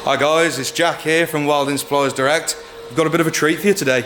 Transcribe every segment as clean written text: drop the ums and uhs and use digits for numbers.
Hi guys, it's Jack here from Welding Supplies Direct. We've got a bit of a treat for you today.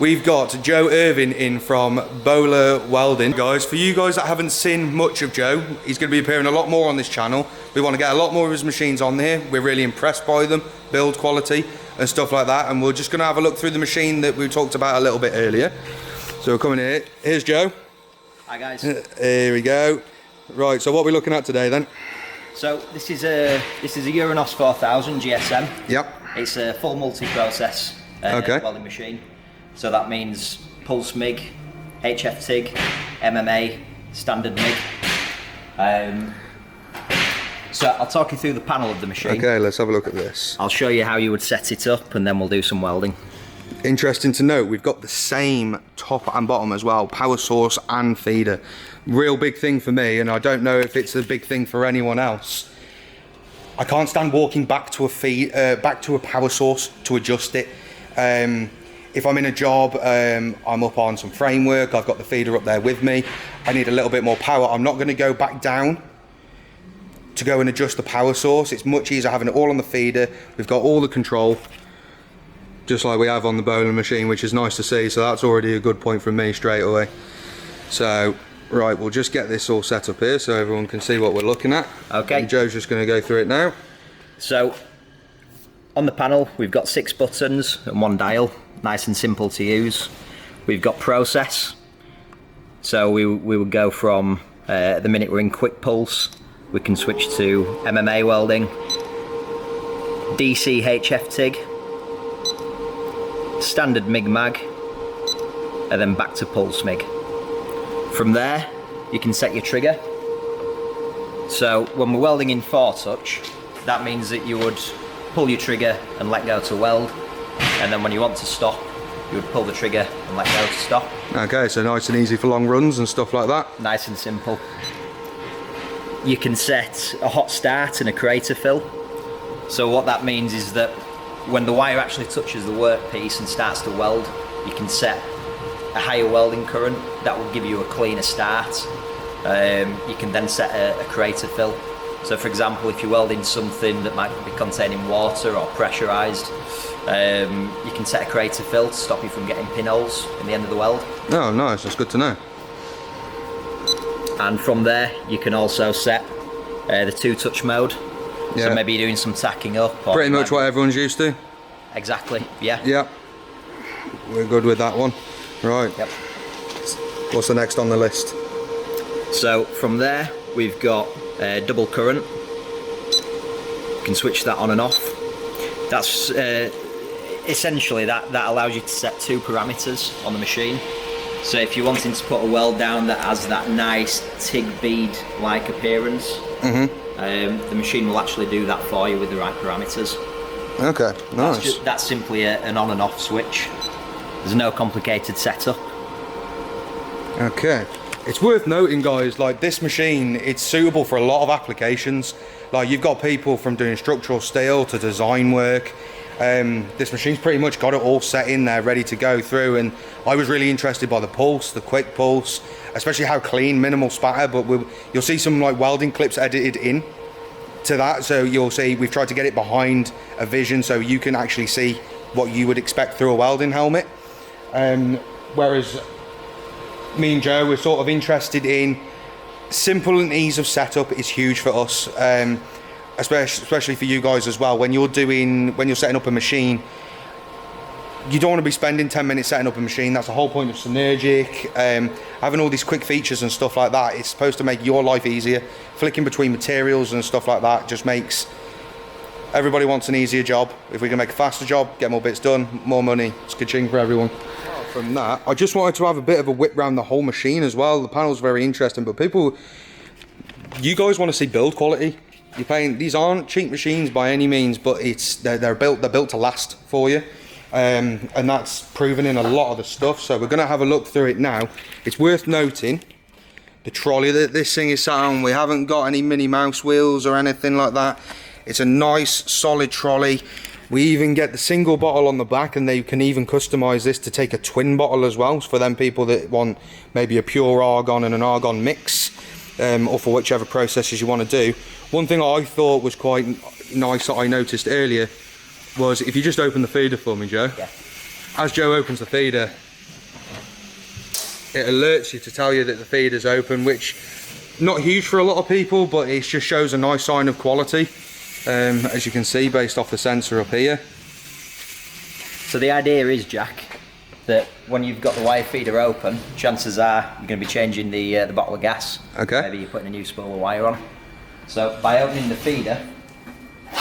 We've got Joe Irvin in from Bohler Welding. Guys, for you guys that haven't seen much of Joe, he's going to be appearing a lot more on this channel. We want to get a lot more of his machines on here. We're really impressed by them, build quality and stuff like that. And we're just going to have a look through the machine that we talked about a little bit earlier. So we're coming here. Here's Joe. Hi guys. Here we go. Right, so what are we looking at today then? So this is a Uranos 4000 GSM. Yep. It's a full multi-process welding machine. So that means pulse MIG, HF TIG, MMA, standard MIG. So I'll talk you through the panel of the machine. Okay, let's have a look at this. I'll show you how you would set it up and then we'll do some welding. Interesting to note, we've got the same top and bottom as well, power source and feeder. Real big thing for me, and I don't know if it's a big thing for anyone else. I can't stand walking back to a power source to adjust it. If I'm in a job, I'm up on some framework, I've got the feeder up there with me, I need a little bit more power. I'm not going to go back down to go and adjust the power source. It's much easier having it all on the feeder. We've got all the control, just like we have on the Bohler machine, which is nice to see. So that's already a good point from me straight away. So right, we'll just get this all set up here so everyone can see what we're looking at. Okay. And Joe's just going to go through it now. So on the panel we've got 6 buttons and 1 dial, nice and simple to use. We've got process, so we would go from the minute we're in quick pulse, we can switch to MMA welding, DC HF TIG, standard MIG mag, and then back to pulse MIG. From there you can set your trigger. So when we're welding in 4-touch, that means that you would pull your trigger and let go to weld, and then when you want to stop you would pull the trigger and let go to stop. Okay, so nice and easy for long runs and stuff like that. Nice and simple. You can set a hot start and a crater fill. So what that means is that when the wire actually touches the workpiece and starts to weld, you can set a higher welding current that will give you a cleaner start. You can then set a crater fill. So for example, if you're welding something that might be containing water or pressurized, you can set a crater fill to stop you from getting pinholes in the end of the weld. Oh nice, that's good to know. And from there you can also set the 2-touch mode. Yeah. So maybe you're doing some tacking up. Or pretty much what everyone's used to. Exactly, yeah. Yep. We're good with that one. Right. Yep. What's the next on the list? So from there we've got double current. You can switch that on and off. That's essentially that allows you to set 2 parameters on the machine. So if you're wanting to put a weld down that has that nice TIG bead like appearance, the machine will actually do that for you with the right parameters. Okay, nice. That's simply an on and off switch. There's no complicated setup. Okay. It's worth noting, guys, like this machine, it's suitable for a lot of applications. Like you've got people from doing structural steel to design work. This machine's pretty much got it all set in there, ready to go through. And I was really interested by the pulse, the quick pulse, especially how clean, minimal spatter. But you'll see some like welding clips edited in to that. So you'll see we've tried to get it behind a vision so you can actually see what you would expect through a welding helmet. Whereas me and Joe were sort of interested in simple and ease of setup is huge for us, especially for you guys as well. When you're setting up a machine, you don't want to be spending 10 minutes setting up a machine. That's the whole point of Synergic. Having all these quick features and stuff like that, it's supposed to make your life easier. Flicking between materials and stuff like that just makes everybody wants an easier job. If we can make a faster job, get more bits done, more money, it's ka-ching for everyone. From that, I just wanted to have a bit of a whip around the whole machine as well. The panel's very interesting, but you guys want to see build quality. You're paying, these aren't cheap machines by any means, but they're built to last for you, and that's proven in a lot of the stuff. So we're going to have a look through it now. It's worth noting the trolley that this thing is sat on. We haven't got any Minnie Mouse wheels or anything like that. It's a nice solid trolley. We even get the single bottle on the back, and they can even customize this to take a twin bottle as well, for them people that want maybe a pure argon and an argon mix, or for whichever processes you want to do. One thing I thought was quite nice that I noticed earlier was if you just open the feeder for me, Joe. Yeah. As Joe opens the feeder, it alerts you to tell you that the feeder's open, which not huge for a lot of people, but it just shows a nice sign of quality, as you can see based off the sensor up here. So the idea is, Jack, that when you've got the wire feeder open, chances are you're going to be changing the bottle of gas. Okay. Maybe you're putting a new spool of wire on. So by opening the feeder,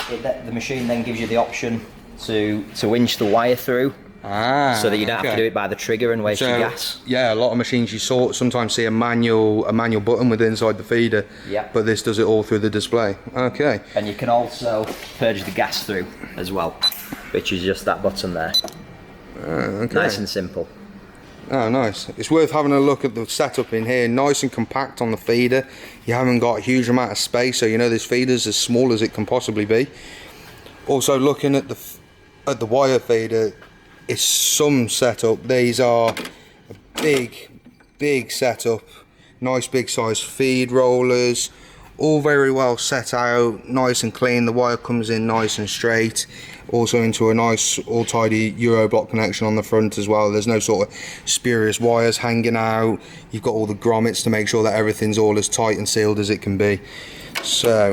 the machine then gives you the option to winch the wire through. So that you don't have to do it by the trigger and waste your gas. Yeah, a lot of machines you sometimes see a manual button with inside the feeder. Yeah. But this does it all through the display. Okay. And you can also purge the gas through as well, which is just that button there. Okay. Nice and simple. Oh, nice. It's worth having a look at the setup in here. Nice and compact on the feeder. You haven't got a huge amount of space, so you know this feeder's as small as it can possibly be. Also, looking at the wire feeder, it's some setup. These are a big setup. Nice big size feed rollers, all very well set out, nice and clean. The wire comes in nice and straight, also into a nice all tidy Euro block connection on the front as well. There's no sort of spurious wires hanging out. You've got all the grommets to make sure that everything's all as tight and sealed as it can be. So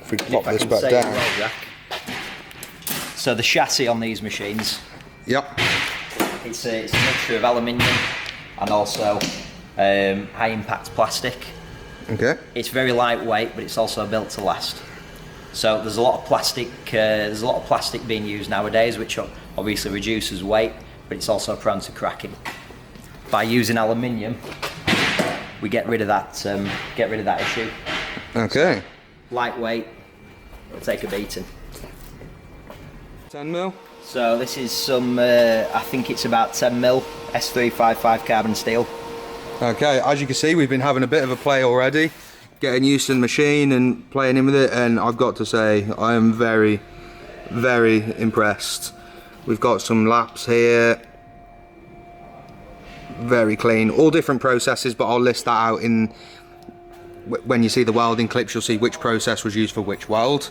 if we pop this back down. Well, Jack. So the chassis on these machines, Yep. it's a mixture of aluminium and also high impact plastic. Okay. It's very lightweight, but it's also built to last. So there's a lot of plastic. There's a lot of plastic being used nowadays, which obviously reduces weight, but it's also prone to cracking. By using aluminium, we get rid of that. Get rid of that issue. Okay. Lightweight, it'll take a beating. 10 mil. So this is some. I think it's about 10 mil S355 carbon steel. Okay, as you can see, we've been having a bit of a play already, getting used to the machine and playing in with it, and I've got to say, I am very, very impressed. We've got some laps here, very clean, all different processes, but I'll list that out when you see the welding clips. You'll see which process was used for which weld.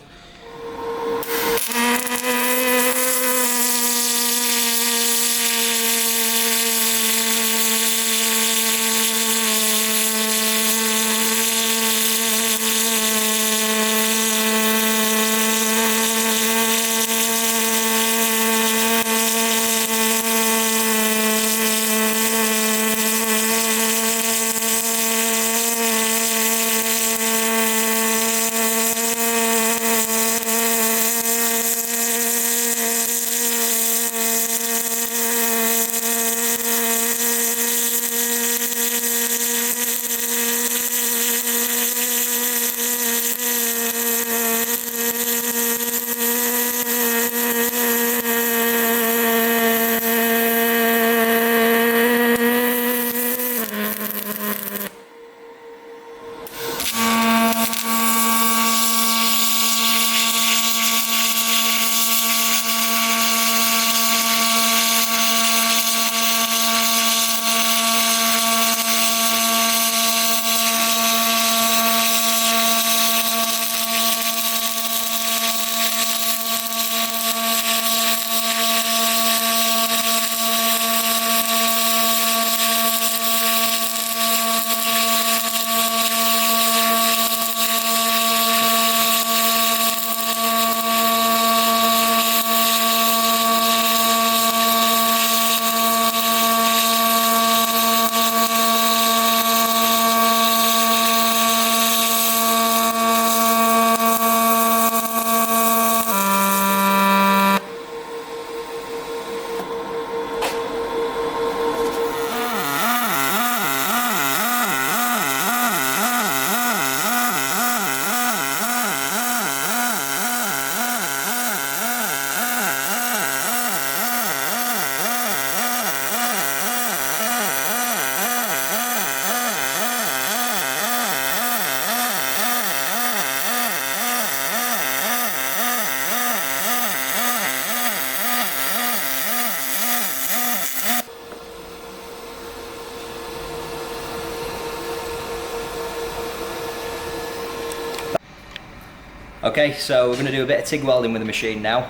Okay, so we're going to do a bit of TIG welding with the machine now.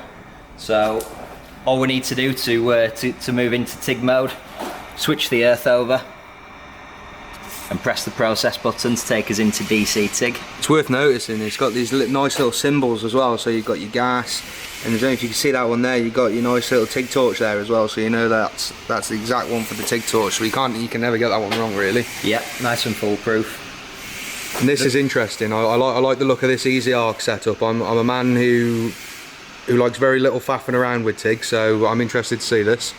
So all we need to do to move into TIG mode, switch the earth over and press the process button to take us into DC TIG. It's worth noticing it's got these nice little symbols as well, so you've got your gas, and I don't know if you can see that one there, you've got your nice little TIG torch there as well, so you know that's the exact one for the TIG torch, so you can never get that one wrong really. Yep, nice and foolproof. And this is interesting. I like the look of this easy arc setup. I'm a man who likes very little faffing around with TIG, so I'm interested to see this.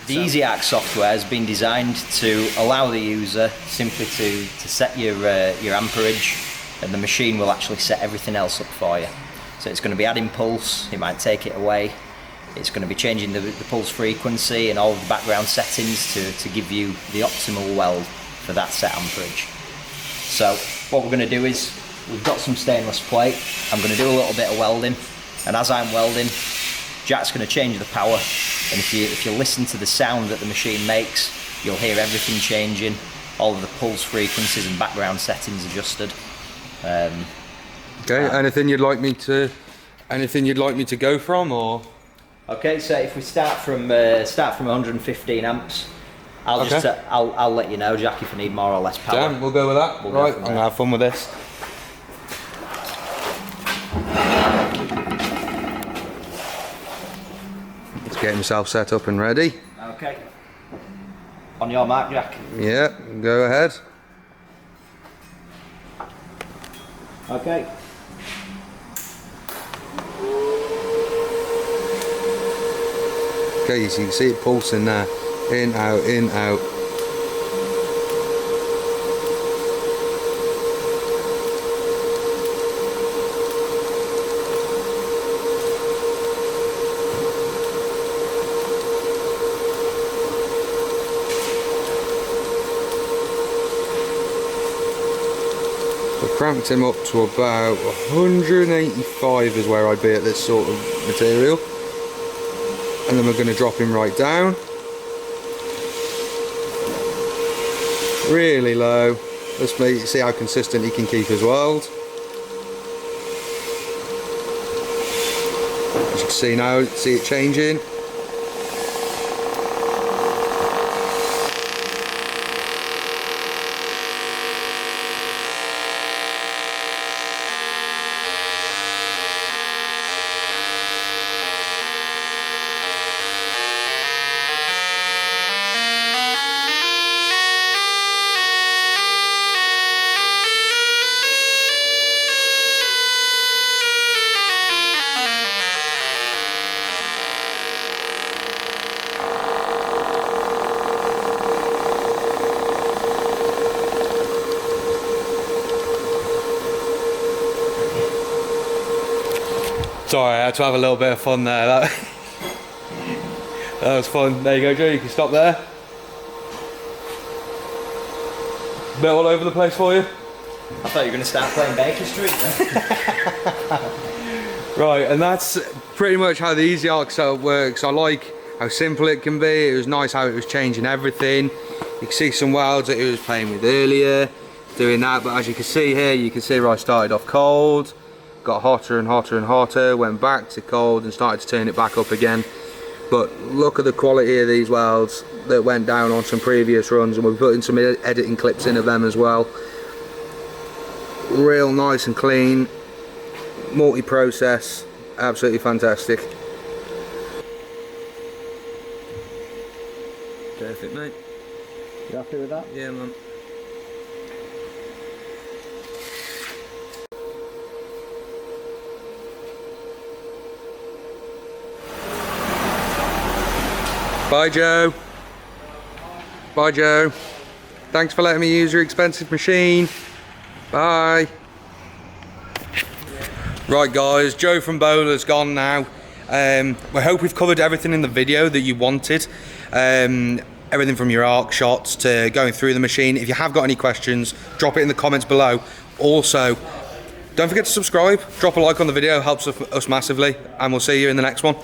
The Easy Arc software has been designed to allow the user simply to set your amperage, and the machine will actually set everything else up for you. So it's going to be adding pulse, it might take it away, it's going to be changing the pulse frequency and all of the background settings to give you the optimal weld for that set amperage. So what we're going to do is, we've got some stainless plate, I'm going to do a little bit of welding, and as I'm welding, Jack's going to change the power, and if you listen to the sound that the machine makes, you'll hear everything changing, all of the pulse frequencies and background settings adjusted. Okay, anything you'd like me to go from, or? Okay, so if we start from 115 amps, I'll let you know, Jack, if you need more or less power. Damn, we'll go with that. Right, I'm gonna have fun with this. Let's get himself set up and ready. Okay. On your mark, Jack. Yeah, go ahead. Okay. Okay, so you can see it pulsing there. In, out, in, out. So cranked him up to about 185 is where I'd be at this sort of material. And then we're going to drop him right down. Really low. Let's see how consistent he can keep his weld. As you can see now, see it changing. Sorry, I had to have a little bit of fun there. That was fun. There you go, Joe, you can stop there. Bit all over the place for you. I thought you were going to start playing Baker Street then. Right, and that's pretty much how the Easy Arc setup works. I like how simple it can be. It was nice how it was changing everything. You can see some welds that it was playing with earlier, doing that, but as you can see here, you can see where I started off cold, got hotter and hotter and hotter, went back to cold and started to turn it back up again. But look at the quality of these welds that went down on some previous runs, and we're putting some editing clips in of them as well. Real nice and clean, multi-process, absolutely fantastic. Perfect, mate. You happy with that? Yeah, man. Bye, Joe. Bye, Joe. Thanks for letting me use your expensive machine. Bye. Right, guys, Joe from Bohler's gone now. We hope we've covered everything in the video that you wanted. Everything from your arc shots to going through the machine. If you have got any questions, drop it in the comments below. Also, don't forget to subscribe, drop a like on the video, helps us massively, and we'll see you in the next one.